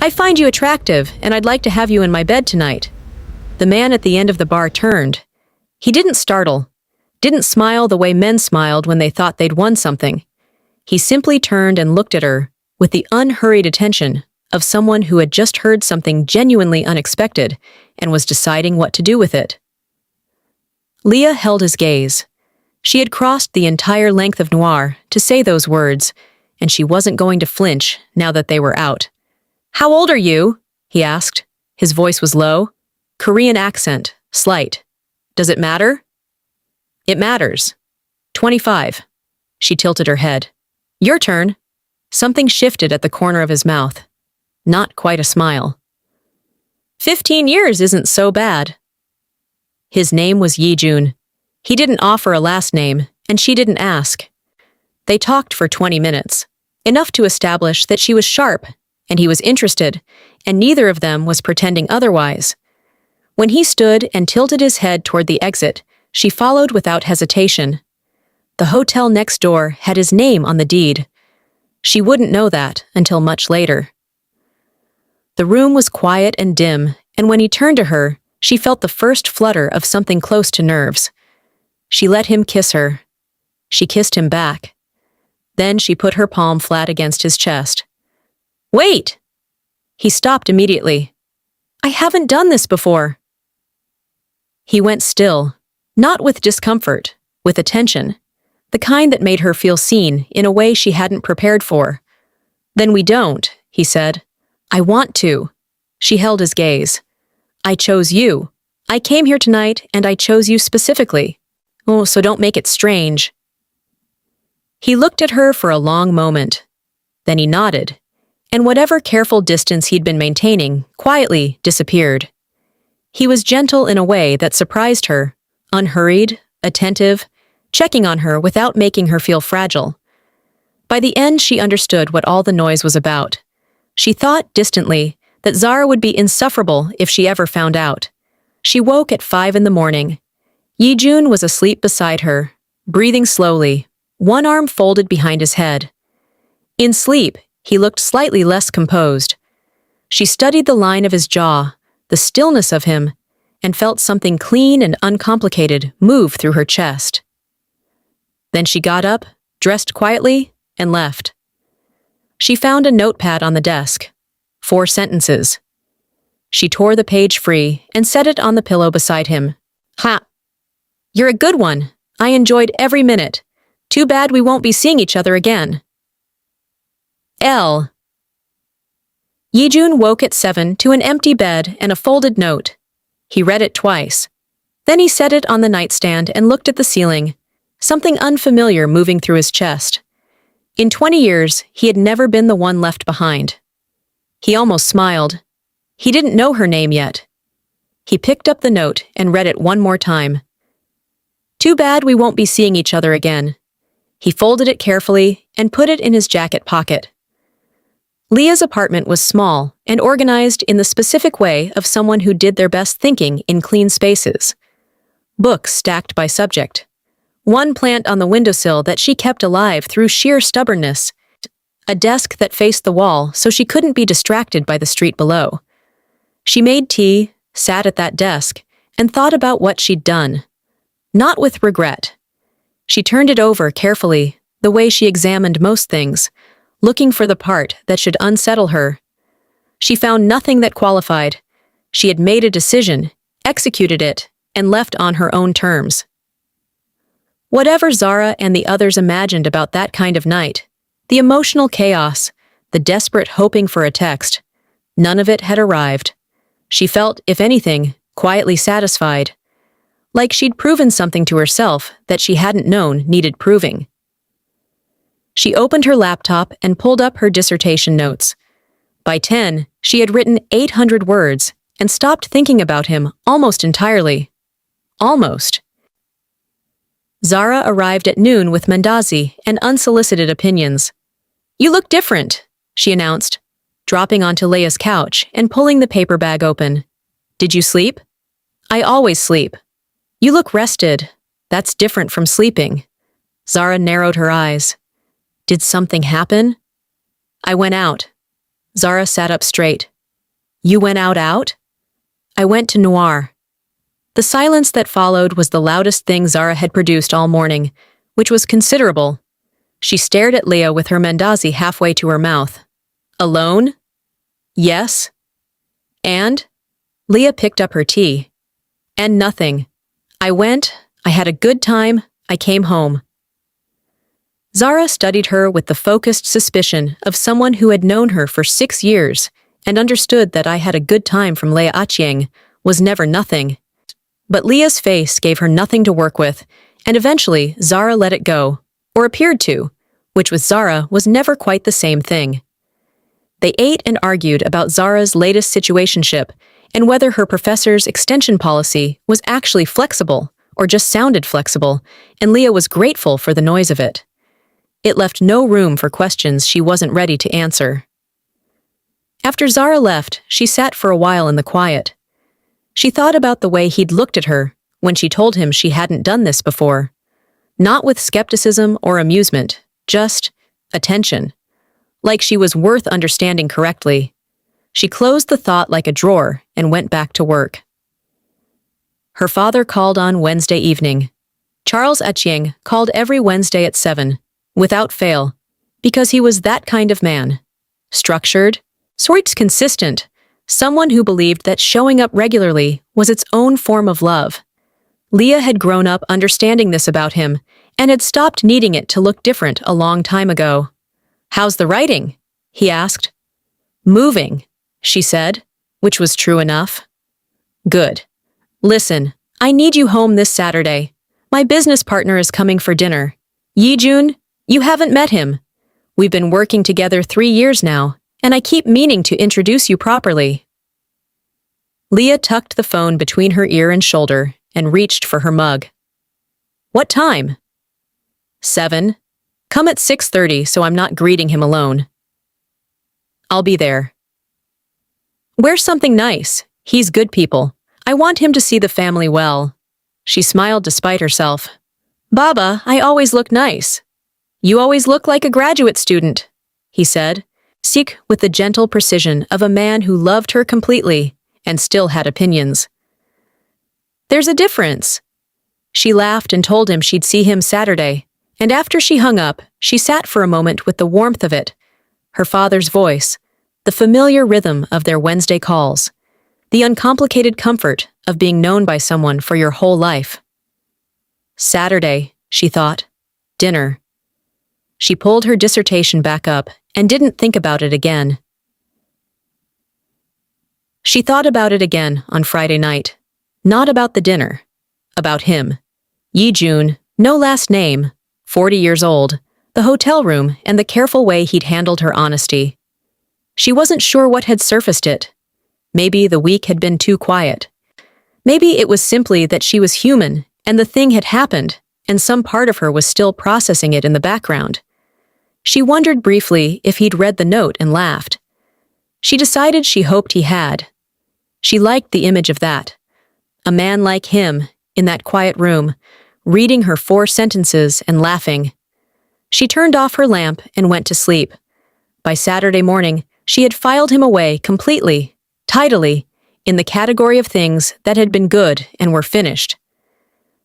I find you attractive, and I'd like to have you in my bed tonight. The man at the end of the bar turned. He didn't startle, didn't smile the way men smiled when they thought they'd won something. He simply turned and looked at her with the unhurried attention of someone who had just heard something genuinely unexpected and was deciding what to do with it. Lea held his gaze. She had crossed the entire length of Noir to say those words, and she wasn't going to flinch now that they were out. "How old are you?" he asked. His voice was low, Korean accent, slight. "Does it matter?" "It matters." 25. She tilted her head. "Your turn." Something shifted at the corner of his mouth. Not quite a smile. 15 years isn't so bad. His name was Yijun. He didn't offer a last name, and she didn't ask. They talked for 20 minutes, enough to establish that she was sharp, and he was interested, and neither of them was pretending otherwise. When he stood and tilted his head toward the exit, she followed without hesitation. The hotel next door had his name on the deed. She wouldn't know that until much later. The room was quiet and dim, and when he turned to her, she felt the first flutter of something close to nerves. She let him kiss her. She kissed him back. Then she put her palm flat against his chest. "Wait!" He stopped immediately. "I haven't done this before." He went still, not with discomfort, with attention, the kind that made her feel seen in a way she hadn't prepared for. "Then we don't," he said. "I want to." She held his gaze. "I chose you. I came here tonight, and I chose you specifically. Oh, so don't make it strange." He looked at her for a long moment. Then he nodded, and whatever careful distance he'd been maintaining quietly disappeared. He was gentle in a way that surprised her, unhurried, attentive, checking on her without making her feel fragile. By the end, she understood what all the noise was about. She thought, distantly, that Zara would be insufferable if she ever found out. She woke at 5 in the morning. Yijun was asleep beside her, breathing slowly, one arm folded behind his head. In sleep, he looked slightly less composed. She studied the line of his jaw, the stillness of him, and felt something clean and uncomplicated move through her chest. Then she got up, dressed quietly, and left. She found a notepad on the desk. 4 sentences. She tore the page free and set it on the pillow beside him. "Ha! You're a good one. I enjoyed every minute. Too bad we won't be seeing each other again. L." Yijun woke at 7 to an empty bed and a folded note. He read it twice. Then he set it on the nightstand and looked at the ceiling, something unfamiliar moving through his chest. In 20 years, he had never been the one left behind. He almost smiled. He didn't know her name yet. He picked up the note and read it one more time. "Too bad we won't be seeing each other again." He folded it carefully and put it in his jacket pocket. Lea's apartment was small and organized in the specific way of someone who did their best thinking in clean spaces. Books stacked by subject. One plant on the windowsill that she kept alive through sheer stubbornness. A desk that faced the wall so she couldn't be distracted by the street below. She made tea, sat at that desk, and thought about what she'd done. Not with regret. She turned it over carefully, the way she examined most things, looking for the part that should unsettle her. She found nothing that qualified. She had made a decision, executed it, and left on her own terms. Whatever Zara and the others imagined about that kind of night, the emotional chaos, the desperate hoping for a text, none of it had arrived. She felt, if anything, quietly satisfied. Like she'd proven something to herself that she hadn't known needed proving. She opened her laptop and pulled up her dissertation notes. By 10, she had written 800 words and stopped thinking about him almost entirely. Almost. Zara arrived at noon with mandazi and unsolicited opinions. "You look different," she announced, dropping onto Lea's couch and pulling the paper bag open. "Did you sleep?" "I always sleep." "You look rested. That's different from sleeping." Zara narrowed her eyes. "Did something happen?" "I went out." Zara sat up straight, You went out? I went to Noir. The silence that followed was the loudest thing Zara had produced all morning, which was considerable. She stared at Lea with her mandazi halfway to her mouth. Alone? Yes. And? Lea picked up her tea. And nothing. I went, I had a good time, I came home. Zara studied her with the focused suspicion of someone who had known her for 6 years and understood that I had a good time from Lea Achieng was never nothing. But Lea's face gave her nothing to work with, and eventually Zara let it go, or appeared to, which with Zara was never quite the same thing. They ate and argued about Zara's latest situationship and whether her professor's extension policy was actually flexible or just sounded flexible, and Lea was grateful for the noise of it. It left no room for questions she wasn't ready to answer. After Zara left, she sat for a while in the quiet. She thought about the way he'd looked at her when she told him she hadn't done this before. Not with skepticism or amusement, just attention. Like she was worth understanding correctly. She closed the thought like a drawer and went back to work. Her father called on Wednesday evening. Charles Achieng called every Wednesday at 7, without fail, because he was that kind of man. Structured, sorts consistent, someone who believed that showing up regularly was its own form of love. Lea had grown up understanding this about him and had stopped needing it to look different a long time ago. How's the writing? He asked. Moving, she said, which was true enough. Good. Listen, I need you home this Saturday. My business partner is coming for dinner. Yijun, you haven't met him. We've been working together 3 years now, and I keep meaning to introduce you properly. Lea tucked the phone between her ear and shoulder and reached for her mug. What time? 7. Come at 6:30 so I'm not greeting him alone. I'll be there. Wear something nice. He's good people. I want him to see the family well. She smiled despite herself. Baba, I always look nice. You always look like a graduate student, he said, sick with the gentle precision of a man who loved her completely and still had opinions. There's a difference. She laughed and told him she'd see him Saturday, and after she hung up, she sat for a moment with the warmth of it, her father's voice, the familiar rhythm of their Wednesday calls, the uncomplicated comfort of being known by someone for your whole life. Saturday, she thought. Dinner. She pulled her dissertation back up and didn't think about it again. She thought about it again on Friday night. Not about the dinner. About him. Yijun, no last name, 40 years old, the hotel room, and the careful way he'd handled her honesty. She wasn't sure what had surfaced it. Maybe the week had been too quiet. Maybe it was simply that she was human and the thing had happened, and some part of her was still processing it in the background. She wondered briefly if he'd read the note and laughed. She decided she hoped he had. She liked the image of that. A man like him, in that quiet room, reading her 4 sentences and laughing. She turned off her lamp and went to sleep. By Saturday morning, she had filed him away completely, tidily, in the category of things that had been good and were finished.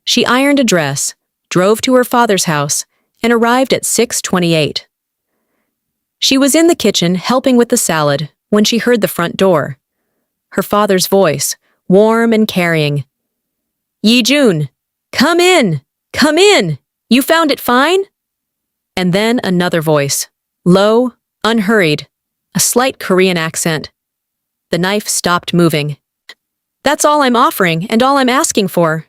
She ironed a dress, drove to her father's house, and arrived at 6:28. She was in the kitchen helping with the salad when she heard the front door. Her father's voice, warm and carrying. Yijun, come in! Come in! You found it fine? And then another voice, low, unhurried, a slight Korean accent. The knife stopped moving. That's all I'm offering and all I'm asking for.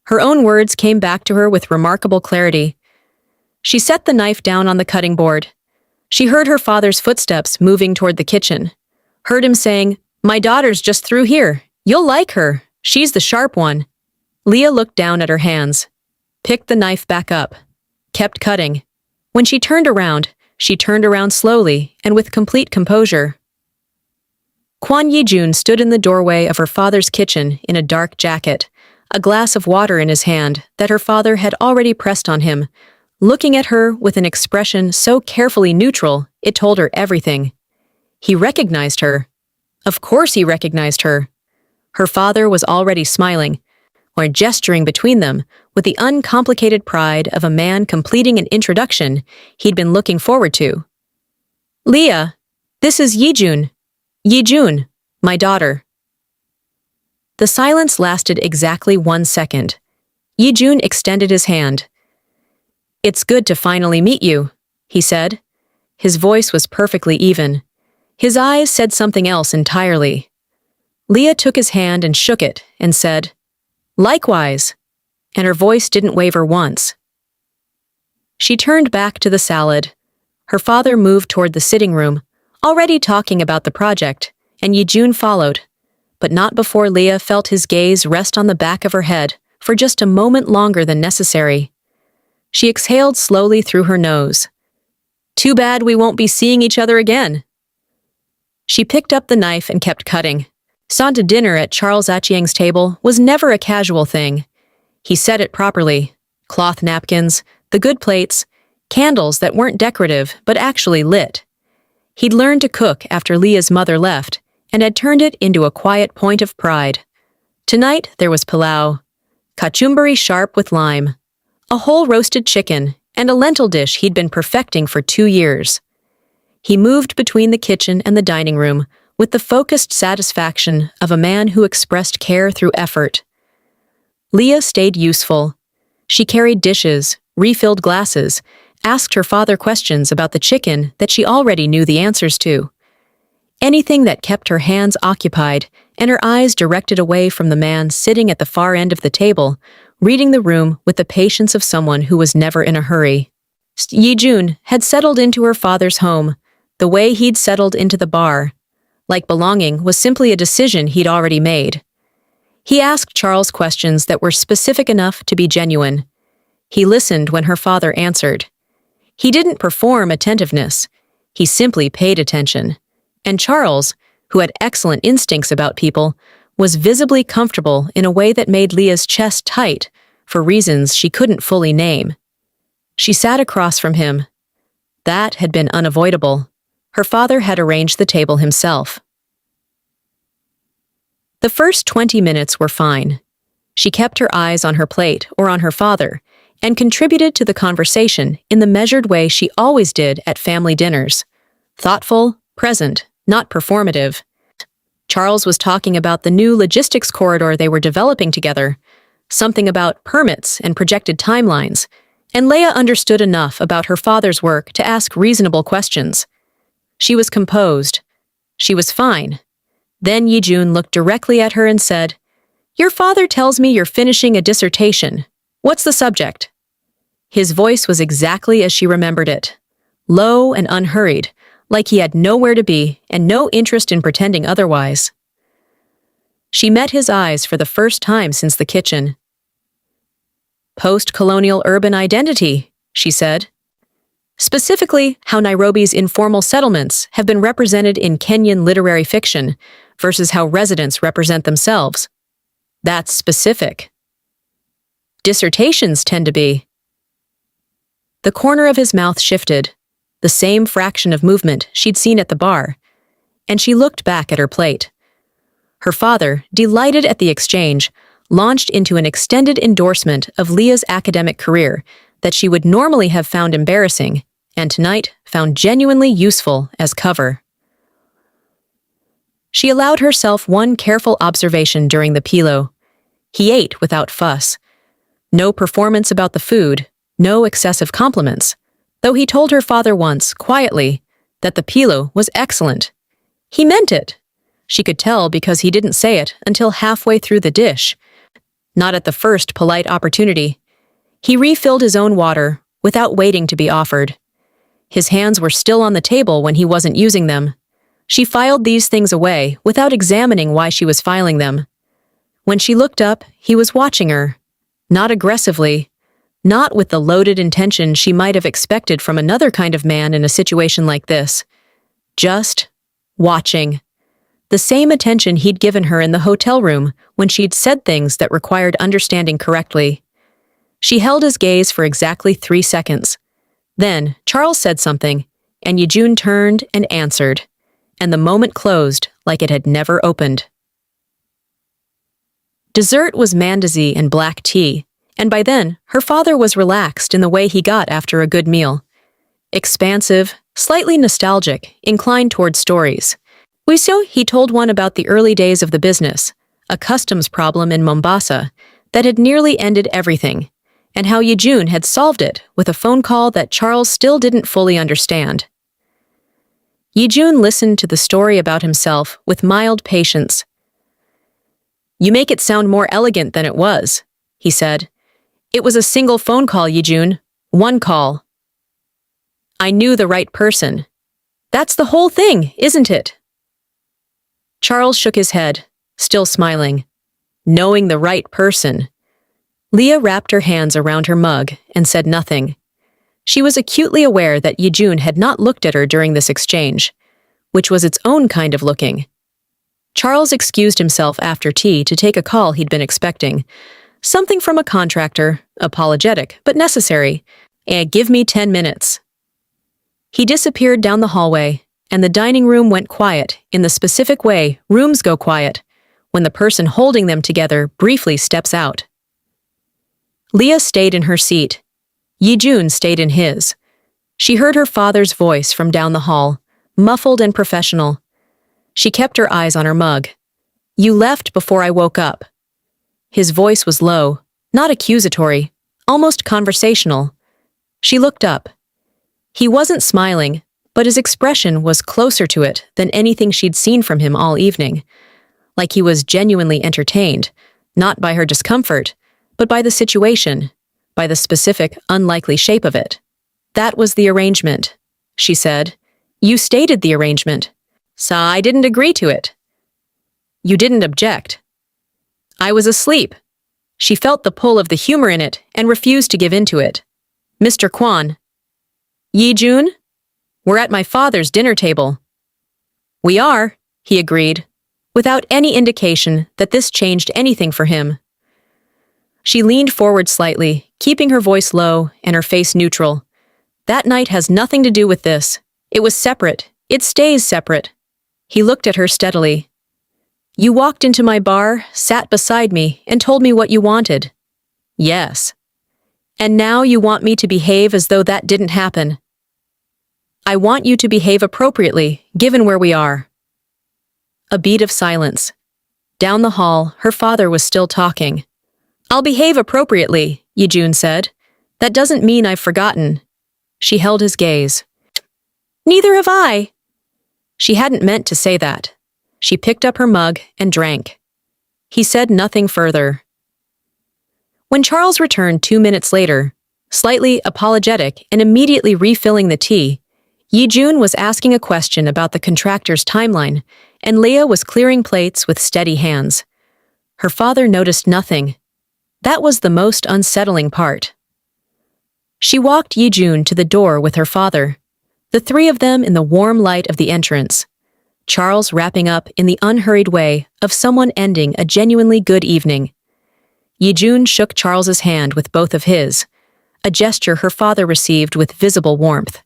Her own words came back to her with remarkable clarity. She set the knife down on the cutting board. She heard her father's footsteps moving toward the kitchen. Heard him saying, My daughter's just through here. You'll like her. She's the sharp one. Lea looked down at her hands, picked the knife back up, kept cutting. When she turned around slowly and with complete composure. Kwon Yijun stood in the doorway of her father's kitchen in a dark jacket, a glass of water in his hand that her father had already pressed on him, looking at her with an expression so carefully neutral it told her everything. He recognized her. Of course he recognized her. Her father was already smiling, or gesturing between them with the uncomplicated pride of a man completing an introduction he'd been looking forward to. Lea, this is Yijun. Yijun, my daughter. The silence lasted exactly 1 second. Yijun extended his hand. It's good to finally meet you, he said. His voice was perfectly even. His eyes said something else entirely. Lea took his hand and shook it and said, Likewise, and her voice didn't waver once. She turned back to the salad. Her father moved toward the sitting room, already talking about the project, and Yijun followed, but not before Lea felt his gaze rest on the back of her head for just a moment longer than necessary. She exhaled slowly through her nose. Too bad we won't be seeing each other again. She picked up the knife and kept cutting. Santa dinner at Charles Achieng's table was never a casual thing. He said it properly. Cloth napkins, the good plates, candles that weren't decorative but actually lit. He'd learned to cook after Lea's mother left and had turned it into a quiet point of pride. Tonight there was pilau, kachumbari sharp with lime, a whole roasted chicken, and a lentil dish he'd been perfecting for 2 years. He moved between the kitchen and the dining room with the focused satisfaction of a man who expressed care through effort. Lea stayed useful. She carried dishes, refilled glasses, asked her father questions about the chicken that she already knew the answers to. Anything that kept her hands occupied and her eyes directed away from the man sitting at the far end of the table, reading the room with the patience of someone who was never in a hurry. Yijun had settled into her father's home, the way he'd settled into the bar. Like belonging was simply a decision he'd already made. He asked Charles questions that were specific enough to be genuine. He listened when her father answered. He didn't perform attentiveness. He simply paid attention. And Charles, who had excellent instincts about people, was visibly comfortable in a way that made Lea's chest tight for reasons she couldn't fully name. She sat across from him. That had been unavoidable. Her father had arranged the table himself. The first 20 minutes were fine. She kept her eyes on her plate or on her father and contributed to the conversation in the measured way she always did at family dinners. Thoughtful, present, not performative. Charles was talking about the new logistics corridor they were developing together, something about permits and projected timelines, and Lea understood enough about her father's work to ask reasonable questions. She was composed. She was fine. Then Yijun looked directly at her and said, Your father tells me you're finishing a dissertation. What's the subject? His voice was exactly as she remembered it, low and unhurried, like he had nowhere to be and no interest in pretending otherwise. She met his eyes for the first time since the kitchen. Post-colonial urban identity, she said. Specifically, how Nairobi's informal settlements have been represented in Kenyan literary fiction versus how residents represent themselves. That's specific. Dissertations tend to be. The corner of his mouth shifted, the same fraction of movement she'd seen at the bar, and she looked back at her plate. Her father, delighted at the exchange, launched into an extended endorsement of Lea's academic career that she would normally have found embarrassing, and tonight found genuinely useful as cover. She allowed herself one careful observation during the pilau. He ate without fuss. No performance about the food, no excessive compliments, though he told her father once, quietly, that the pilau was excellent. He meant it. She could tell because he didn't say it until halfway through the dish, not at the first polite opportunity. He refilled his own water without waiting to be offered. His hands were still on the table when he wasn't using them. She filed these things away without examining why she was filing them. When she looked up, he was watching her, not aggressively, not with the loaded intention she might have expected from another kind of man in a situation like this. Just watching. The same attention he'd given her in the hotel room when she'd said things that required understanding correctly. She held his gaze for exactly 3 seconds. Then, Charles said something, and Yijun turned and answered. and the moment closed like it had never opened. Dessert was mandazi and black tea, and by then, her father was relaxed in the way he got after a good meal. Expansive, slightly nostalgic, inclined toward stories. He told one about the early days of the business, a customs problem in Mombasa that had nearly ended everything, and how Yijun had solved it with a phone call that Charles still didn't fully understand. Yijun listened to the story about himself with mild patience. "You make it sound more elegant than it was," he said. "It was a single phone call, Yijun. One call. I knew the right person. That's the whole thing, isn't it?" Charles shook his head, still smiling. Knowing the right person. Lea wrapped her hands around her mug and said nothing. She was acutely aware that Yijun had not looked at her during this exchange, which was its own kind of looking. Charles excused himself after tea to take a call he'd been expecting. Something from a contractor, apologetic but necessary. Give me 10 minutes. He disappeared down the hallway, and the dining room went quiet in the specific way rooms go quiet when the person holding them together briefly steps out. Lea stayed in her seat. Yijun stayed in his. She heard her father's voice from down the hall, muffled and professional. She kept her eyes on her mug. "You left before I woke up." His voice was low, not accusatory, almost conversational. She looked up. He wasn't smiling, but his expression was closer to it than anything she'd seen from him all evening. Like he was genuinely entertained, not by her discomfort, but by the situation, by the specific, unlikely shape of it. "That was the arrangement," she said. "You stated the arrangement. So I didn't agree to it." "You didn't object." "I was asleep." She felt the pull of the humor in it and refused to give in to it. "Mr. Kwan." "Yijun? We're at my father's dinner table." "We are," he agreed, without any indication that this changed anything for him. She leaned forward slightly, keeping her voice low and her face neutral. "That night has nothing to do with this. It was separate. It stays separate." He looked at her steadily. "You walked into my bar, sat beside me, and told me what you wanted." "Yes." "And now you want me to behave as though that didn't happen." "I want you to behave appropriately, given where we are." A beat of silence. Down the hall, her father was still talking. "I'll behave appropriately," Yijun said. "That doesn't mean I've forgotten." She held his gaze. "Neither have I." She hadn't meant to say that. She picked up her mug and drank. He said nothing further. When Charles returned 2 minutes later, slightly apologetic and immediately refilling the tea, Yijun was asking a question about the contractor's timeline, and Lea was clearing plates with steady hands. Her father noticed nothing. That was the most unsettling part. She walked Yijun to the door with her father, the three of them in the warm light of the entrance, Charles wrapping up in the unhurried way of someone ending a genuinely good evening. Yijun shook Charles's hand with both of his, a gesture her father received with visible warmth.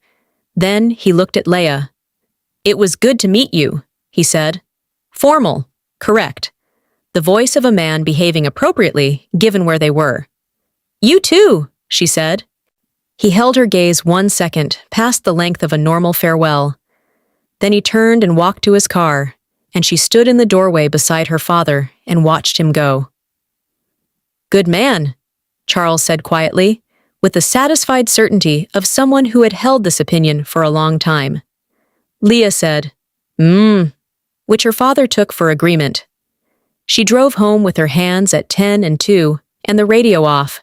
Then he looked at Lea. "It was good to meet you," he said. Formal, correct. The voice of a man behaving appropriately, given where they were. "You too," she said. He held her gaze 1 second, past the length of a normal farewell. Then he turned and walked to his car, and she stood in the doorway beside her father and watched him go. "Good man," Charles said quietly, with the satisfied certainty of someone who had held this opinion for a long time. Lea said, which her father took for agreement. She drove home with her hands at 10 and 2 and the radio off,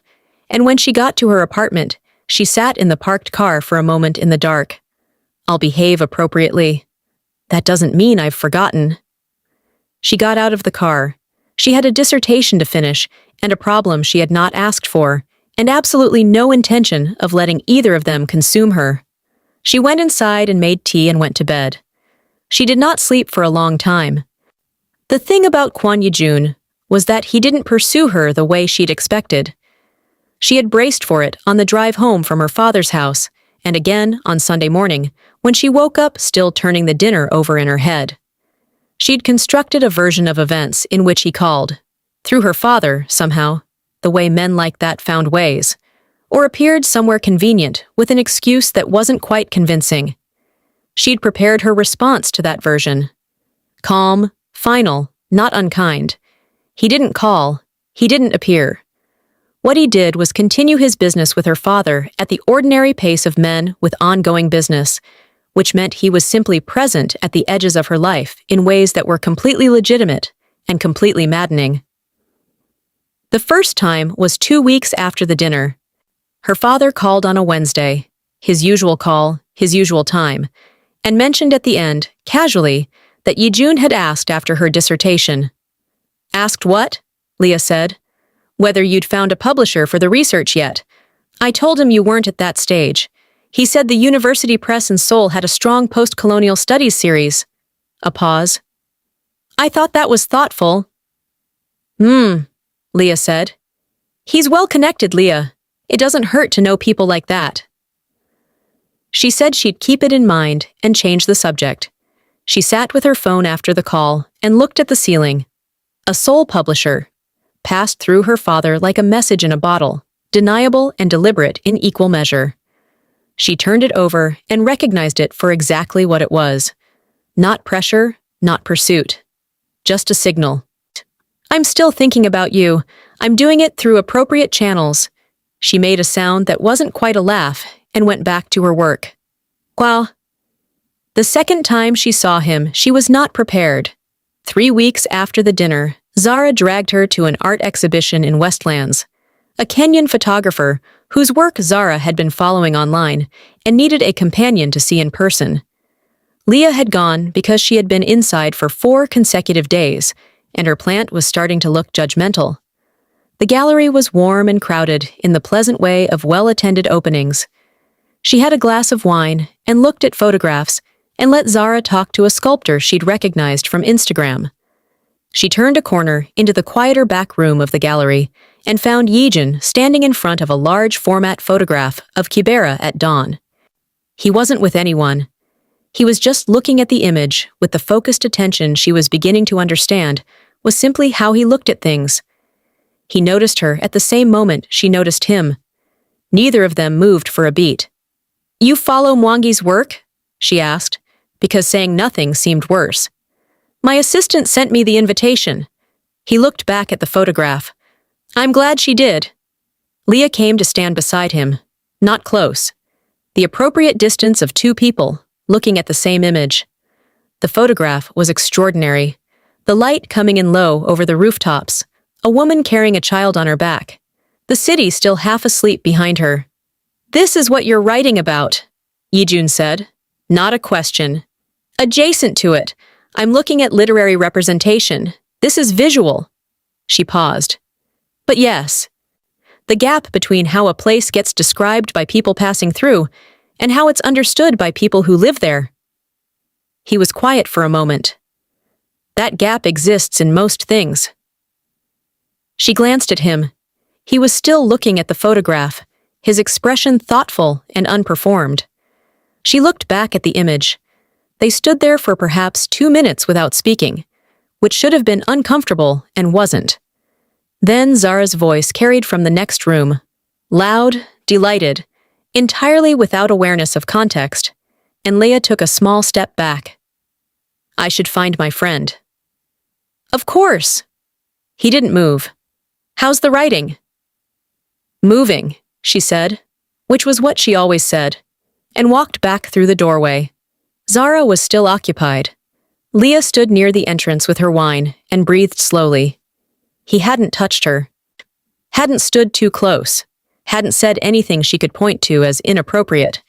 and when she got to her apartment, she sat in the parked car for a moment in the dark. "I'll behave appropriately. That doesn't mean I've forgotten." She got out of the car. She had a dissertation to finish and a problem she had not asked for, and absolutely no intention of letting either of them consume her. She went inside and made tea and went to bed. She did not sleep for a long time. The thing about Kwan Yijun was that he didn't pursue her the way she'd expected. She had braced for it on the drive home from her father's house, and again on Sunday morning, when she woke up still turning the dinner over in her head. She'd constructed a version of events in which he called, through her father, somehow, the way men like that found ways, or appeared somewhere convenient with an excuse that wasn't quite convincing. She'd prepared her response to that version. Calm, final, not unkind. He didn't call. He didn't appear. What he did was continue his business with her father at the ordinary pace of men with ongoing business, which meant he was simply present at the edges of her life in ways that were completely legitimate and completely maddening. The first time was 2 weeks after the dinner. Her father called on a Wednesday, his usual call, his usual time, and mentioned at the end, casually, that Yijun had asked after her dissertation. Asked what? Lea said. Whether you'd found a publisher for the research yet. I told him you weren't at that stage. He said the University Press in Seoul had a strong post-colonial studies series. A pause. I thought that was thoughtful. Lea said. He's well connected, Lea. It doesn't hurt to know people like that. She said she'd keep it in mind and change the subject. She sat with her phone after the call and looked at the ceiling. A Seoul publisher. Passed through her father like a message in a bottle, deniable and deliberate in equal measure. She turned it over and recognized it for exactly what it was. Not pressure, not pursuit. Just a signal. I'm still thinking about you. I'm doing it through appropriate channels. She made a sound that wasn't quite a laugh and went back to her work. Well, the second time she saw him, she was not prepared. 3 weeks after the dinner, Zara dragged her to an art exhibition in Westlands. A Kenyan photographer, whose work Zara had been following online and needed a companion to see in person. Lea had gone because she had been inside for 4 consecutive days, and her plant was starting to look judgmental. The gallery was warm and crowded in the pleasant way of well-attended openings. She had a glass of wine and looked at photographs and let Zara talk to a sculptor she'd recognized from Instagram. She turned a corner into the quieter back room of the gallery and found Yijun standing in front of a large format photograph of Kibera at dawn. He wasn't with anyone. He was just looking at the image with the focused attention she was beginning to understand was simply how he looked at things. He noticed her at the same moment she noticed him. Neither of them moved for a beat. You follow Mwangi's work? She asked, because saying nothing seemed worse. My assistant sent me the invitation. He looked back at the photograph. I'm glad she did. Lea came to stand beside him, not close. The appropriate distance of 2 people, looking at the same image. The photograph was extraordinary. The light coming in low over the rooftops, a woman carrying a child on her back. The city still half asleep behind her. This is what you're writing about, Yijun said. Not a question. Adjacent to it, I'm looking at literary representation. This is visual. She paused. But yes, the gap between how a place gets described by people passing through and how it's understood by people who live there. He was quiet for a moment. That gap exists in most things. She glanced at him. He was still looking at the photograph, his expression thoughtful and unperformed. She looked back at the image. They stood there for perhaps 2 minutes without speaking, which should have been uncomfortable and wasn't. Then Zara's voice carried from the next room, loud, delighted, entirely without awareness of context, and Lea took a small step back. I should find my friend. Of course. He didn't move. How's the writing? Moving, she said, which was what she always said, and walked back through the doorway. Zara was still occupied. Lea stood near the entrance with her wine and breathed slowly. He hadn't touched her. Hadn't stood too close. Hadn't said anything she could point to as inappropriate.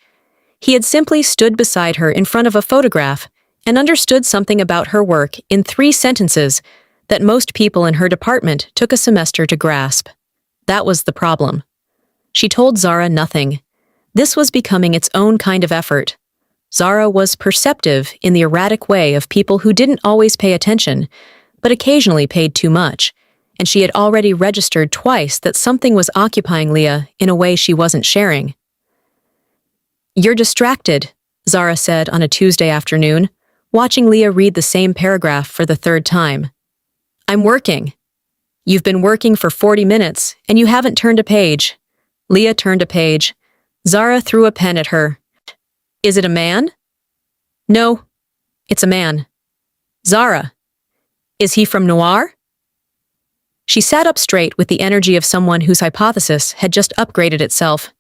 He had simply stood beside her in front of a photograph and understood something about her work in 3 sentences that most people in her department took a semester to grasp. That was the problem. She told Zara nothing. This was becoming its own kind of effort. Zara was perceptive in the erratic way of people who didn't always pay attention, but occasionally paid too much, and she had already registered twice that something was occupying Lea in a way she wasn't sharing. You're distracted, Zara said on a Tuesday afternoon, watching Lea read the same paragraph for the third time. I'm working. You've been working for 40 minutes, and you haven't turned a page. Lea turned a page. Zara threw a pen at her. Is it a man? No, it's a man. Zara. Is he from Noir? She sat up straight with the energy of someone whose hypothesis had just upgraded itself.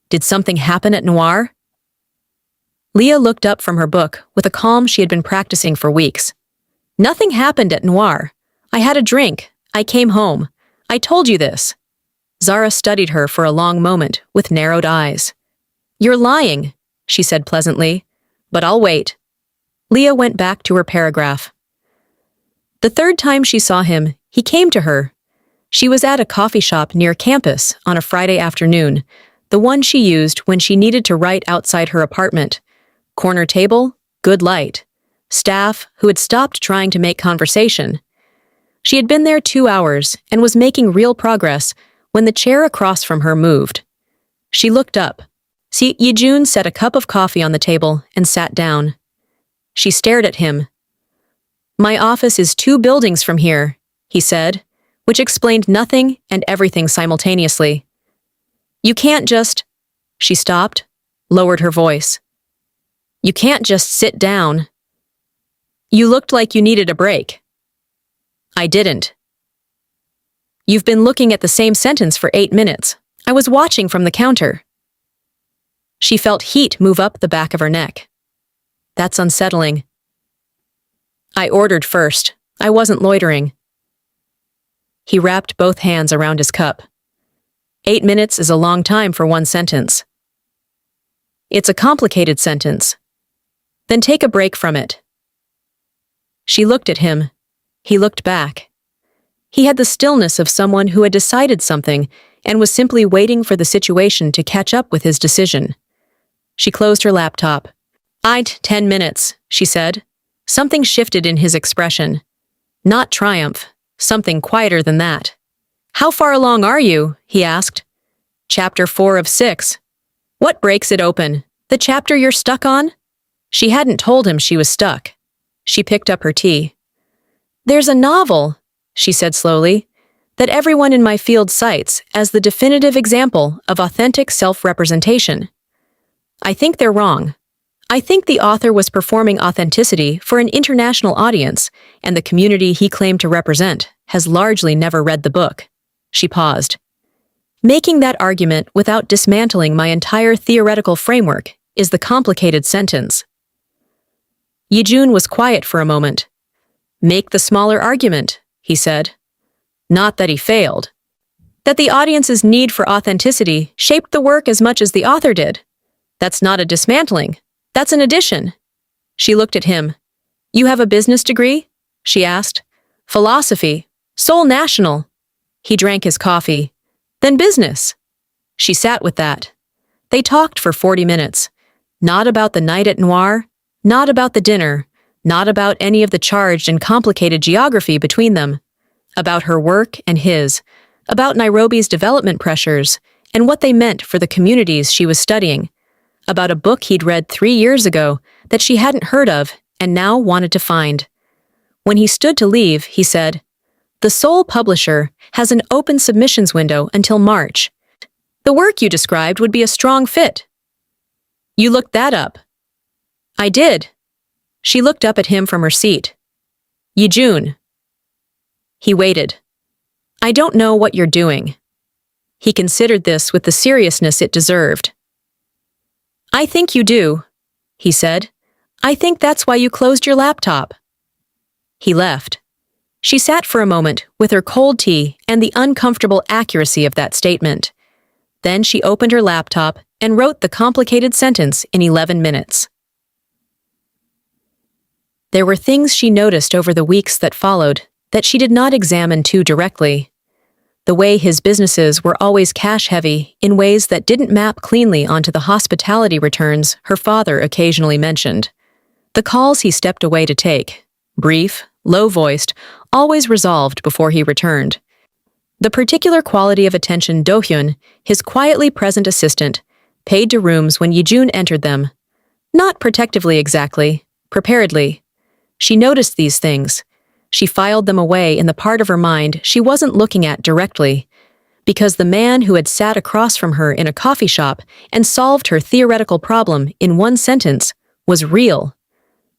Did something happen at Noir? Lea looked up from her book with a calm she had been practicing for weeks. Nothing happened at Noir. I had a drink. I came home. I told you this. Zara studied her for a long moment with narrowed eyes. You're lying, she said pleasantly, but I'll wait. Lea went back to her paragraph. The third time she saw him, he came to her. She was at a coffee shop near campus on a Friday afternoon, the one she used when she needed to write outside her apartment. Corner table, good light. Staff who had stopped trying to make conversation. She had been there 2 hours and was making real progress when the chair across from her moved. She looked up. See, Yijun set a cup of coffee on the table and sat down. She stared at him. My office is 2 buildings from here, he said, which explained nothing and everything simultaneously. You can't just... She stopped, lowered her voice. You can't just sit down. You looked like you needed a break. I didn't. You've been looking at the same sentence for 8 minutes. I was watching from the counter. She felt heat move up the back of her neck. That's unsettling. I ordered first. I wasn't loitering. He wrapped both hands around his cup. 8 minutes is a long time for one sentence. It's a complicated sentence. Then take a break from it. She looked at him. He looked back. He had the stillness of someone who had decided something and was simply waiting for the situation to catch up with his decision. She closed her laptop. 10 minutes, she said. Something shifted in his expression. Not triumph, something quieter than that. How far along are you? He asked. Chapter 4 of 6. What breaks it open? The chapter you're stuck on? She hadn't told him she was stuck. She picked up her tea. There's a novel, she said slowly, that everyone in my field cites as the definitive example of authentic self-representation. I think they're wrong. I think the author was performing authenticity for an international audience, and the community he claimed to represent has largely never read the book. She paused. Making that argument without dismantling my entire theoretical framework is the complicated sentence. Yijun was quiet for a moment. Make the smaller argument, he said. Not that he failed. That the audience's need for authenticity shaped the work as much as the author did. That's not a dismantling. That's an addition. She looked at him. You have a business degree? She asked. Philosophy. Seoul National. He drank his coffee. Then business. She sat with that. They talked for 40 minutes. Not about the night at Noir, not about the dinner, not about any of the charged and complicated geography between them. About her work and his, about Nairobi's development pressures and what they meant for the communities she was studying, about a book he'd read 3 years ago that she hadn't heard of and now wanted to find. When he stood to leave, he said, The Seoul publisher has an open submissions window until March. The work you described would be a strong fit. You looked that up. I did. She looked up at him from her seat. Yijun. He waited. I don't know what you're doing. He considered this with the seriousness it deserved. I think you do, he said. I think that's why you closed your laptop. He left. She sat for a moment with her cold tea and the uncomfortable accuracy of that statement. Then she opened her laptop and wrote the complicated sentence in 11 minutes. There were things she noticed over the weeks that followed that she did not examine too directly. The way his businesses were always cash-heavy in ways that didn't map cleanly onto the hospitality returns her father occasionally mentioned. The calls he stepped away to take, brief, low-voiced, always resolved before he returned. The particular quality of attention Do-hyun, his quietly present assistant, paid to rooms when Yijun entered them. Not protectively exactly, preparedly. She noticed these things. She filed them away in the part of her mind she wasn't looking at directly, because the man who had sat across from her in a coffee shop and solved her theoretical problem in one sentence was real.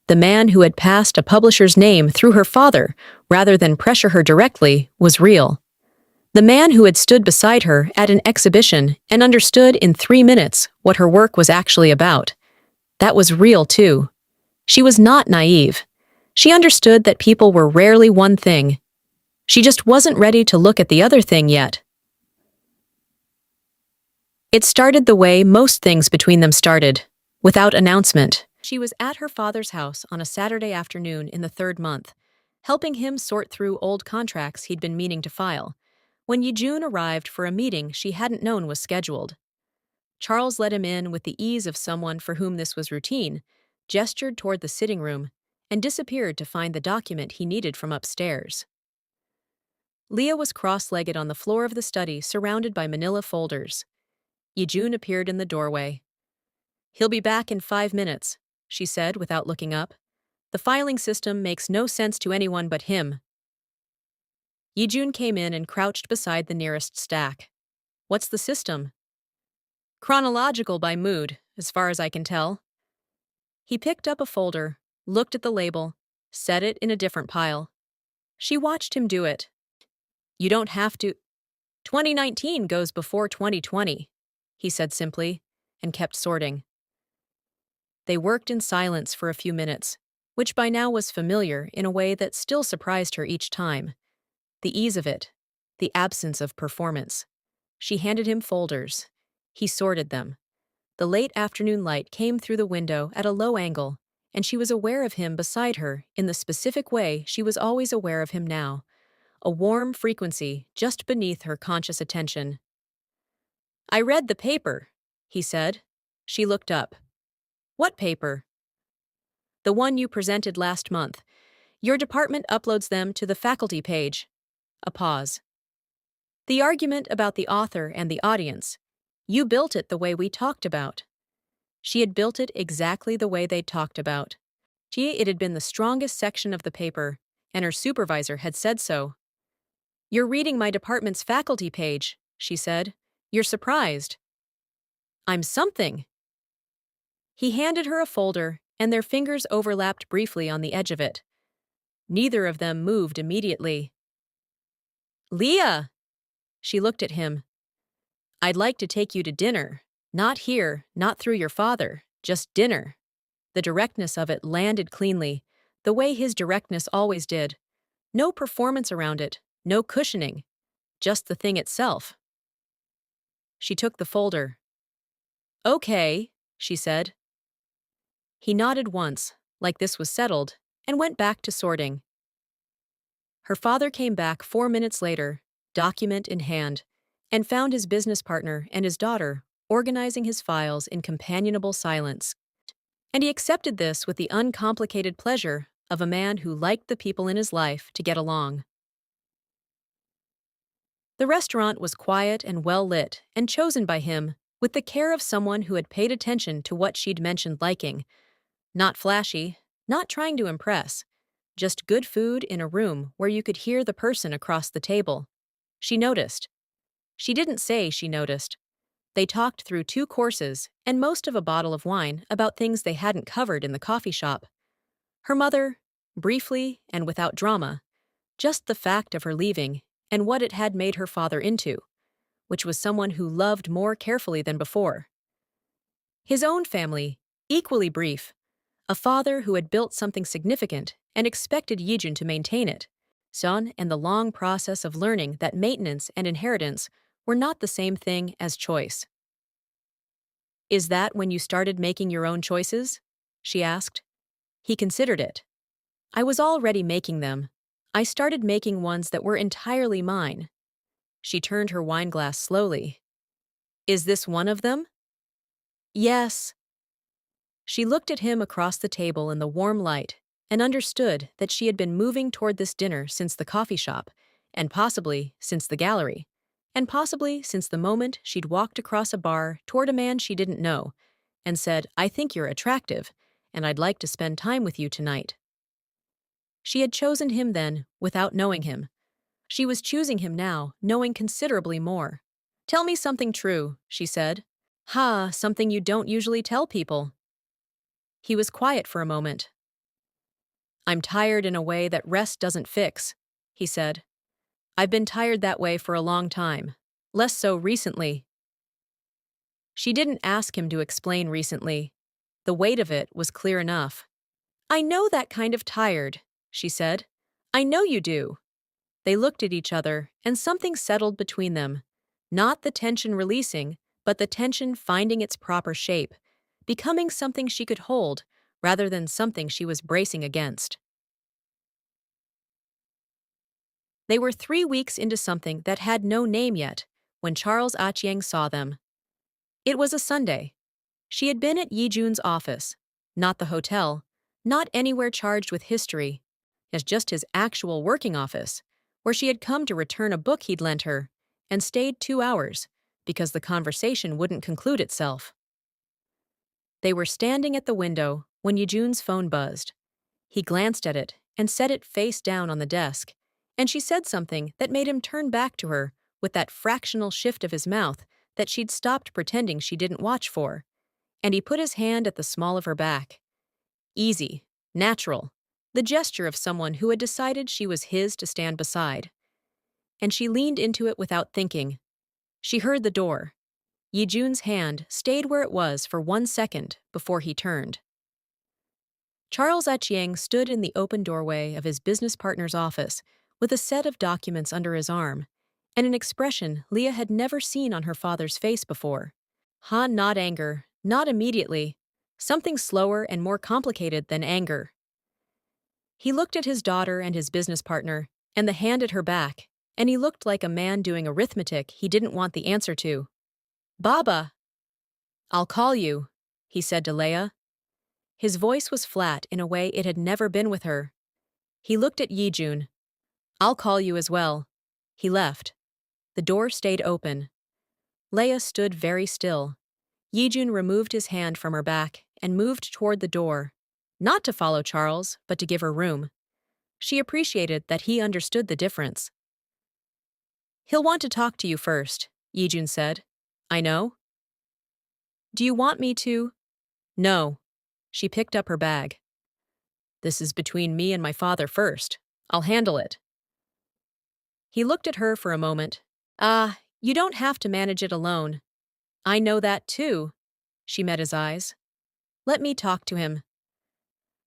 The man who had passed a publisher's name through her father rather than pressure her directly was real. The man who had stood beside her at an exhibition and understood in 3 minutes what her work was actually about. That was real too. She was not naive. She understood that people were rarely one thing. She just wasn't ready to look at the other thing yet. It started the way most things between them started, without announcement. She was at her father's house on a Saturday afternoon in the 3rd month, helping him sort through old contracts he'd been meaning to file, when Yijun arrived for a meeting she hadn't known was scheduled. Charles let him in with the ease of someone for whom this was routine, gestured toward the sitting room, and disappeared to find the document he needed from upstairs. Lea was cross-legged on the floor of the study, surrounded by manila folders. Yijun appeared in the doorway. "He'll be back in 5 minutes," she said without looking up. "The filing system makes no sense to anyone but him." Yijun came in and crouched beside the nearest stack. "What's the system?" "Chronological by mood, as far as I can tell." He picked up a folder, looked at the label, set it in a different pile. She watched him do it. "You don't have to. 2019 goes before 2020, he said simply, and kept sorting. They worked in silence for a few minutes, which by now was familiar in a way that still surprised her each time. The ease of it, the absence of performance. She handed him folders. He sorted them. The late afternoon light came through the window at a low angle, and she was aware of him beside her in the specific way she was always aware of him now, a warm frequency just beneath her conscious attention. "I read the paper," he said. She looked up. "What paper?" "The one you presented last month. Your department uploads them to the faculty page." A pause. "The argument about the author and the audience. You built it the way we talked about." She had built it exactly the way they'd talked about. It had been the strongest section of the paper, and her supervisor had said so. "You're reading my department's faculty page," she said. "You're surprised." "I'm something." He handed her a folder, and their fingers overlapped briefly on the edge of it. Neither of them moved immediately. "Lea!" She looked at him. "I'd like to take you to dinner. Not here, not through your father, just dinner." The directness of it landed cleanly, the way his directness always did. No performance around it, no cushioning, just the thing itself. She took the folder. "Okay," she said. He nodded once, like this was settled, and went back to sorting. Her father came back 4 minutes later, document in hand, and found his business partner and his daughter organizing his files in companionable silence. And he accepted this with the uncomplicated pleasure of a man who liked the people in his life to get along. The restaurant was quiet and well lit, and chosen by him with the care of someone who had paid attention to what she'd mentioned liking. Not flashy, not trying to impress, just good food in a room where you could hear the person across the table. She noticed. She didn't say she noticed. They talked through 2 courses and most of a bottle of wine about things they hadn't covered in the coffee shop. Her mother, briefly and without drama, just the fact of her leaving and what it had made her father into, which was someone who loved more carefully than before. His own family, equally brief, a father who had built something significant and expected Yijun to maintain it, son, and the long process of learning that maintenance and inheritance were not the same thing as choice. "Is that when you started making your own choices?" she asked. He considered it. "I was already making them. I started making ones that were entirely mine." She turned her wineglass slowly. "Is this one of them?" "Yes." She looked at him across the table in the warm light and understood that she had been moving toward this dinner since the coffee shop, and possibly since the gallery, and possibly since the moment she'd walked across a bar toward a man she didn't know, and said, "I think you're attractive, and I'd like to spend time with you tonight." She had chosen him then, without knowing him. She was choosing him now, knowing considerably more. "Tell me something true," she said. "Ha, something you don't usually tell people." He was quiet for a moment. "I'm tired in a way that rest doesn't fix," he said. "I've been tired that way for a long time. Less so recently." She didn't ask him to explain recently. The weight of it was clear enough. "I know that kind of tired," she said. "I know you do." They looked at each other, and something settled between them. Not the tension releasing, but the tension finding its proper shape, becoming something she could hold, rather than something she was bracing against. They were 3 weeks into something that had no name yet, when Charles Achieng saw them. It was a Sunday. She had been at Yijun's office, not the hotel, not anywhere charged with history, as just his actual working office, where she had come to return a book he'd lent her, and stayed 2 hours, because the conversation wouldn't conclude itself. They were standing at the window when Yijun's phone buzzed. He glanced at it and set it face down on the desk, and she said something that made him turn back to her with that fractional shift of his mouth that she'd stopped pretending she didn't watch for, and he put his hand at the small of her back. Easy, natural, the gesture of someone who had decided she was his to stand beside. And she leaned into it without thinking. She heard the door. Yijun's hand stayed where it was for 1 second before he turned. Charles Achieng stood in the open doorway of his business partner's office with a set of documents under his arm, and an expression Lea had never seen on her father's face before. Not anger, not immediately, something slower and more complicated than anger. He looked at his daughter and his business partner, and the hand at her back, and he looked like a man doing arithmetic he didn't want the answer to. "Baba!" "I'll call you," he said to Lea. His voice was flat in a way it had never been with her. He looked at Yijun. "I'll call you as well." He left. The door stayed open. Lea stood very still. Yijun removed his hand from her back and moved toward the door, not to follow Charles, but to give her room. She appreciated that he understood the difference. "He'll want to talk to you first," Yijun said. "I know." "Do you want me to?" "No." She picked up her bag. "This is between me and my father first. I'll handle it." He looked at her for a moment. You don't have to manage it alone." "I know that too." She met his eyes. "Let me talk to him."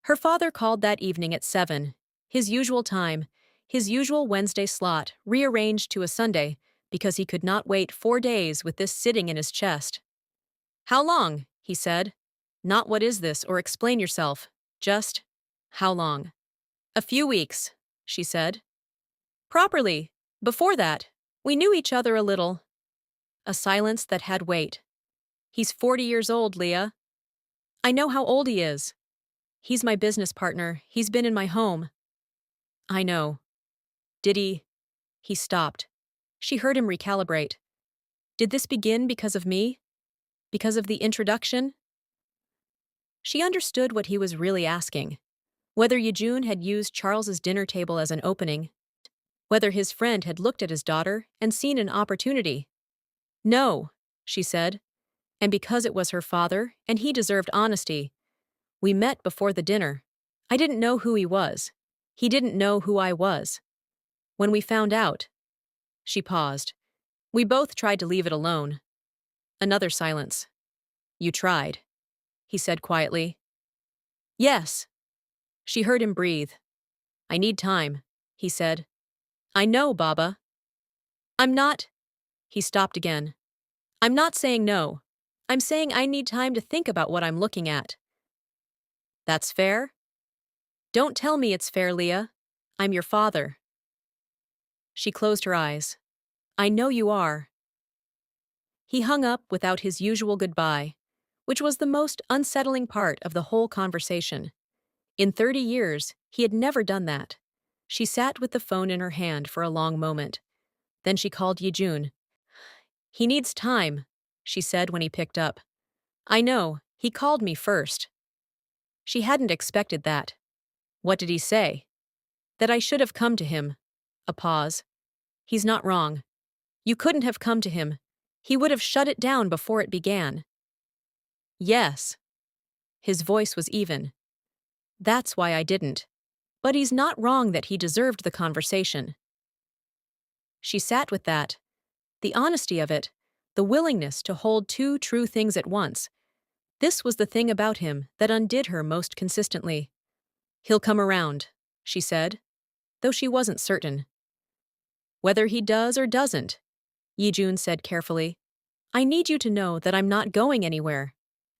Her father called that evening at 7, his usual time, his usual Wednesday slot, rearranged to a Sunday, because he could not wait 4 days with this sitting in his chest. "How long?" he said. Not "what is this" or "explain yourself," just, "How long?" "A few weeks," she said. "Properly. Before that, we knew each other a little." A silence that had weight. "He's 40 years old, Lea." "I know how old he is." "He's my business partner. He's been in my home." "I know." "Did he—" He stopped. She heard him recalibrate. "Did this begin because of me? Because of the introduction?" She understood what he was really asking. Whether Yijun had used Charles's dinner table as an opening. Whether his friend had looked at his daughter and seen an opportunity. "No," she said. And because it was her father, and he deserved honesty. "We met before the dinner. I didn't know who he was. He didn't know who I was. When we found out—" She paused. "We both tried to leave it alone." Another silence. "You tried," he said quietly. "Yes." She heard him breathe. "I need time," he said. "I know, Baba." "I'm not—" He stopped again. "I'm not saying no. I'm saying I need time to think about what I'm looking at." "That's fair?" "Don't tell me it's fair, Lea. I'm your father." She closed her eyes. "I know you are." He hung up without his usual goodbye, which was the most unsettling part of the whole conversation. In 30 years, he had never done that. She sat with the phone in her hand for a long moment. Then she called Yijun. "He needs time," she said when he picked up. "I know, He called me first. She hadn't expected that. What did he say? That I should have come to him. A pause. He's not wrong. You couldn't have come to him. He would have shut it down before it began. Yes. His voice was even. That's why I didn't. But he's not wrong that he deserved the conversation. She sat with that. The honesty of it, the willingness to hold two true things at once. This was the thing about him that undid her most consistently. He'll come around, she said, though she wasn't certain. Whether he does or doesn't, Yijun said carefully, I need you to know that I'm not going anywhere.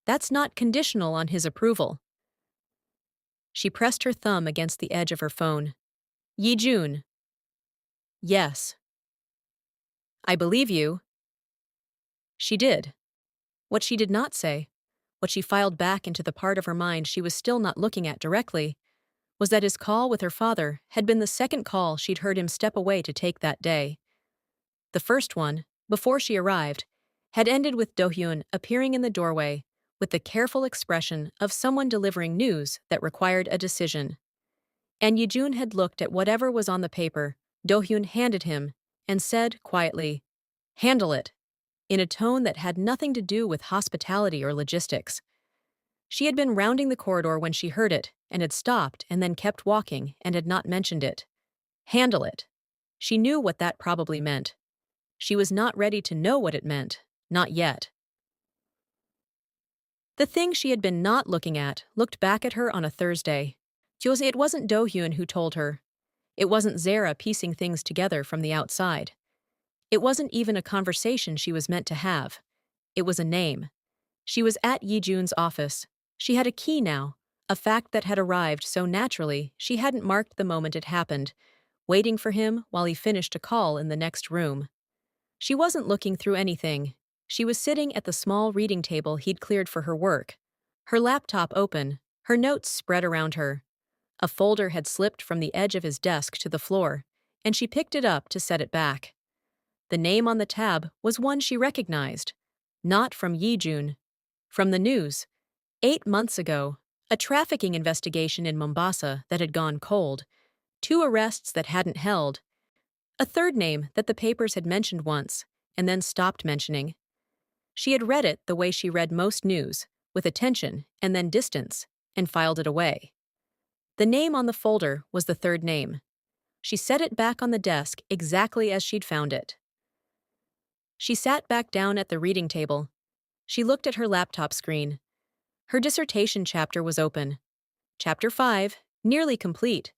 That's not conditional on his approval. She pressed her thumb against the edge of her phone. Yijun. Yes. I believe you. She did. What she did not say, what she filed back into the part of her mind she was still not looking at directly, was that his call with her father had been the second call she'd heard him step away to take that day. The first one, before she arrived, had ended with Do-hyun appearing in the doorway with the careful expression of someone delivering news that required a decision. And Yijun had looked at whatever was on the paper Do-hyun handed him and said quietly, Handle it, in a tone that had nothing to do with hospitality or logistics. She had been rounding the corridor when she heard it and had stopped and then kept walking and had not mentioned it. Handle it. She knew what that probably meant. She was not ready to know what it meant, not yet. The thing she had been not looking at looked back at her on a Thursday. It wasn't Do-hyun who told her. It wasn't Zara piecing things together from the outside. It wasn't even a conversation she was meant to have. It was a name. She was at Yijun's office. She had a key now, a fact that had arrived so naturally she hadn't marked the moment it happened, waiting for him while he finished a call in the next room. She wasn't looking through anything. She was sitting at the small reading table he'd cleared for her work, her laptop open, her notes spread around her. A folder had slipped from the edge of his desk to the floor, and she picked it up to set it back. The name on the tab was one she recognized, not from Yijun, from the news. 8 months ago, a trafficking investigation in Mombasa that had gone cold, 2 arrests that hadn't held, a third name that the papers had mentioned once and then stopped mentioning. She had read it the way she read most news, with attention and then distance, and filed it away. The name on the folder was the third name. She set it back on the desk exactly as she'd found it. She sat back down at the reading table. She looked at her laptop screen. Her dissertation chapter was open. Chapter 5, nearly complete.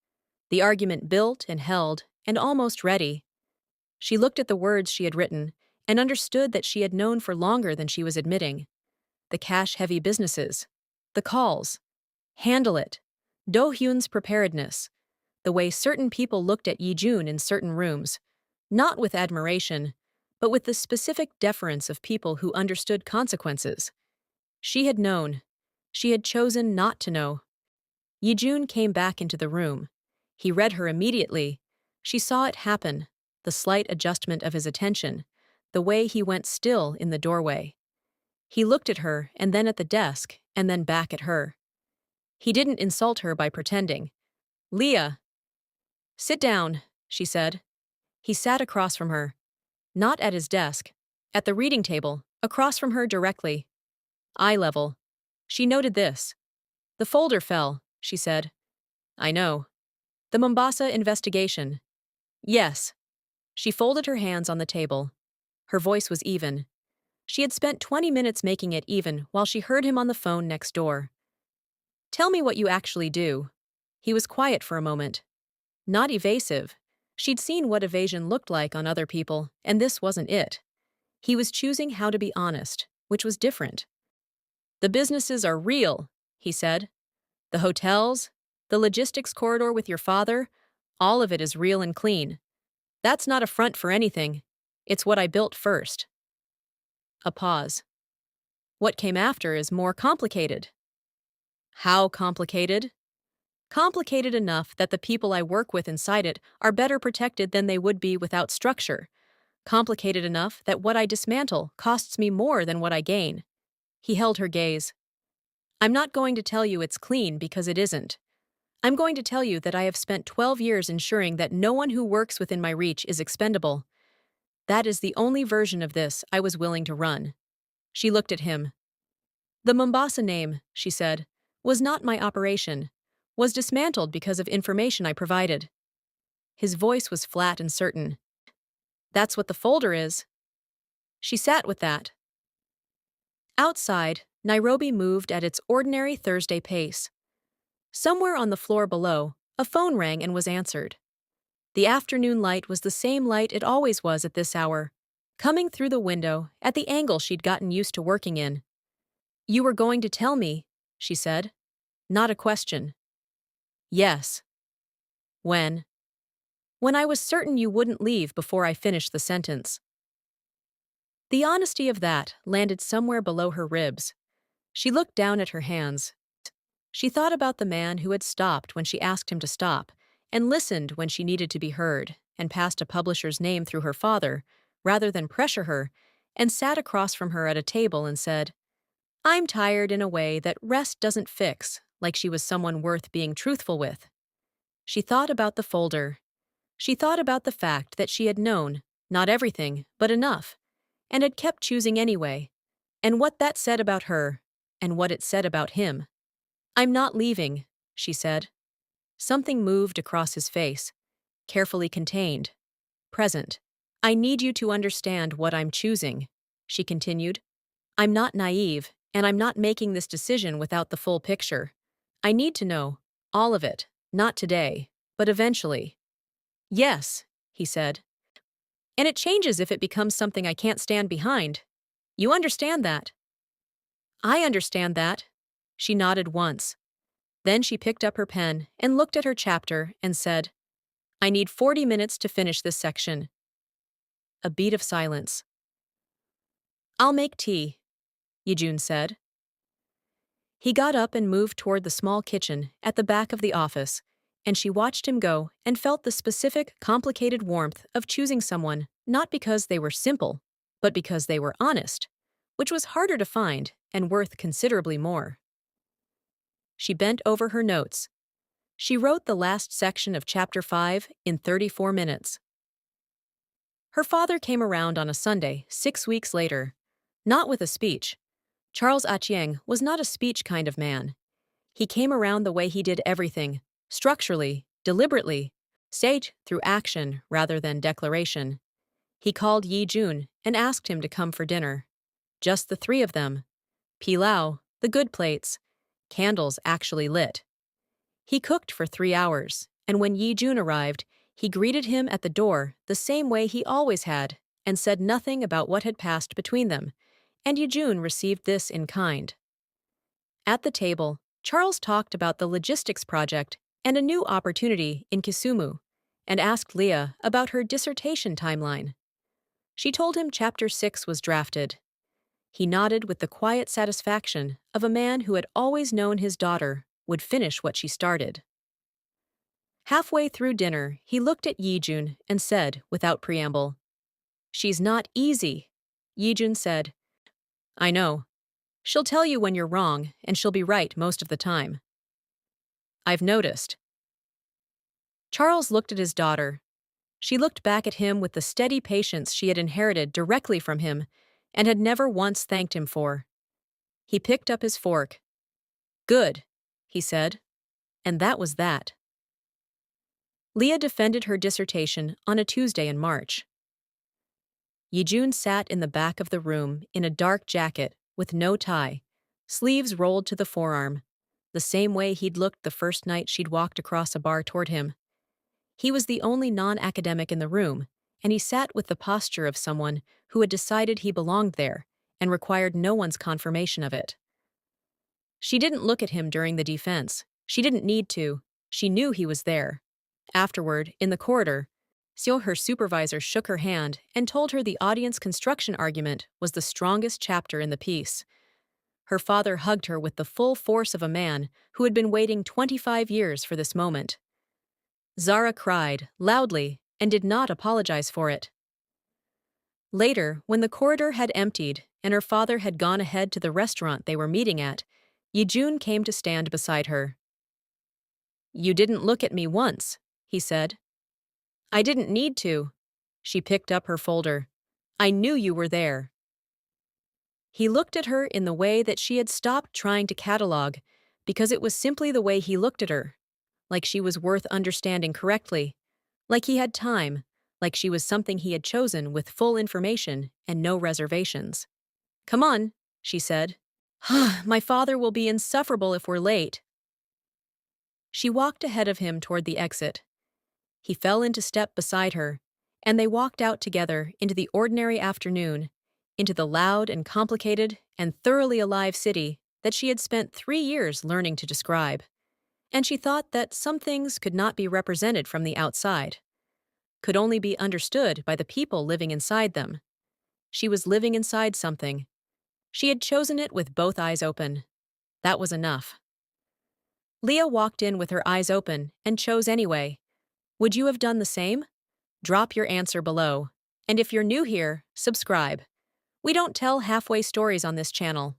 The argument built and held, and almost ready. She looked at the words she had written and understood that she had known for longer than she was admitting. The cash-heavy businesses. The calls. Handle it. Do-hyun's preparedness. The way certain people looked at Yijun in certain rooms. Not with admiration, but with the specific deference of people who understood consequences. She had known. She had chosen not to know. Yijun came back into the room. He read her immediately. She saw it happen, the slight adjustment of his attention, the way he went still in the doorway. He looked at her and then at the desk and then back at her. He didn't insult her by pretending. Lea. Sit down, she said. He sat across from her. Not at his desk. At the reading table, across from her directly. Eye level. She noted this. The folder fell, she said. I know. The Mombasa investigation. Yes. She folded her hands on the table. Her voice was even. She had spent 20 minutes making it even while she heard him on the phone next door. Tell me what you actually do. He was quiet for a moment. Not evasive. She'd seen what evasion looked like on other people, and this wasn't it. He was choosing how to be honest, which was different. The businesses are real, he said. The hotels, the logistics corridor with your father, all of it is real and clean. That's not a front for anything. It's what I built first. A pause. What came after is more complicated. How complicated? Complicated enough that the people I work with inside it are better protected than they would be without structure. Complicated enough that what I dismantle costs me more than what I gain. He held her gaze. I'm not going to tell you it's clean because it isn't. I'm going to tell you that I have spent 12 years ensuring that no one who works within my reach is expendable. That is the only version of this I was willing to run. She looked at him. The Mombasa name, she said, was not my operation, was dismantled because of information I provided. His voice was flat and certain. That's what the folder is. She sat with that. Outside, Nairobi moved at its ordinary Thursday pace. Somewhere on the floor below, a phone rang and was answered. The afternoon light was the same light it always was at this hour, coming through the window at the angle she'd gotten used to working in. You were going to tell me, she said. Not a question. Yes. When? When I was certain you wouldn't leave before I finished the sentence. The honesty of that landed somewhere below her ribs. She looked down at her hands. She thought about the man who had stopped when she asked him to stop, and listened when she needed to be heard, and passed a publisher's name through her father, rather than pressure her, and sat across from her at a table and said, I'm tired in a way that rest doesn't fix, like she was someone worth being truthful with. She thought about the folder. She thought about the fact that she had known, not everything, but enough, and had kept choosing anyway, and what that said about her, and what it said about him. I'm not leaving, she said. Something moved across his face, carefully contained, present. I need you to understand what I'm choosing, she continued. I'm not naive, and I'm not making this decision without the full picture. I need to know, all of it, not today, but eventually. Yes, he said. And it changes if it becomes something I can't stand behind. You understand that? I understand that. She nodded once. Then she picked up her pen and looked at her chapter and said, I need 40 minutes to finish this section. A beat of silence. I'll make tea, Yijun said. He got up and moved toward the small kitchen at the back of the office, and she watched him go and felt the specific, complicated warmth of choosing someone not because they were simple, but because they were honest, which was harder to find and worth considerably more. She bent over her notes. She wrote the last section of Chapter 5 in 34 minutes. Her father came around on a Sunday, 6 weeks later. Not with a speech. Charles Achieng was not a speech kind of man. He came around the way he did everything, structurally, deliberately, sage through action rather than declaration. He called Yijun and asked him to come for dinner. Just the three of them. Pilau, the good plates, candles actually lit. He cooked for 3 hours, and when Yijun arrived, he greeted him at the door the same way he always had and said nothing about what had passed between them, and Yijun received this in kind. At the table, Charles talked about the logistics project and a new opportunity in Kisumu, and asked Lea about her dissertation timeline. She told him Chapter 6 was drafted. He nodded with the quiet satisfaction of a man who had always known his daughter would finish what she started. Halfway through dinner, he looked at Yijun and said, without preamble, She's not easy. Yijun said, I know. She'll tell you when you're wrong, and she'll be right most of the time. I've noticed. Charles looked at his daughter. She looked back at him with the steady patience she had inherited directly from him and had never once thanked him for. He picked up his fork. Good, he said. And that was that. Lea defended her dissertation on a Tuesday in March. Yijun sat in the back of the room in a dark jacket with no tie, sleeves rolled to the forearm, the same way he'd looked the first night she'd walked across a bar toward him. He was the only non-academic in the room, and he sat with the posture of someone who had decided he belonged there and required no one's confirmation of it. She didn't look at him during the defense. She didn't need to. She knew he was there. Afterward, in the corridor, Seo, her supervisor, shook her hand and told her the audience construction argument was the strongest chapter in the piece. Her father hugged her with the full force of a man who had been waiting 25 years for this moment. Zara cried, loudly, and did not apologize for it. Later, when the corridor had emptied and her father had gone ahead to the restaurant they were meeting at, Yijun came to stand beside her. You didn't look at me once, he said. I didn't need to. She picked up her folder. I knew you were there. He looked at her in the way that she had stopped trying to catalog, because it was simply the way he looked at her, like she was worth understanding correctly, like he had time, like she was something he had chosen with full information and no reservations. Come on, she said. My father will be insufferable if we're late. She walked ahead of him toward the exit. He fell into step beside her, and they walked out together into the ordinary afternoon, into the loud and complicated and thoroughly alive city that she had spent 3 years learning to describe. And she thought that some things could not be represented from the outside, could only be understood by the people living inside them. She was living inside something. She had chosen it with both eyes open. That was enough. Lea walked in with her eyes open and chose anyway. Would you have done the same? Drop your answer below. And if you're new here, subscribe. We don't tell halfway stories on this channel.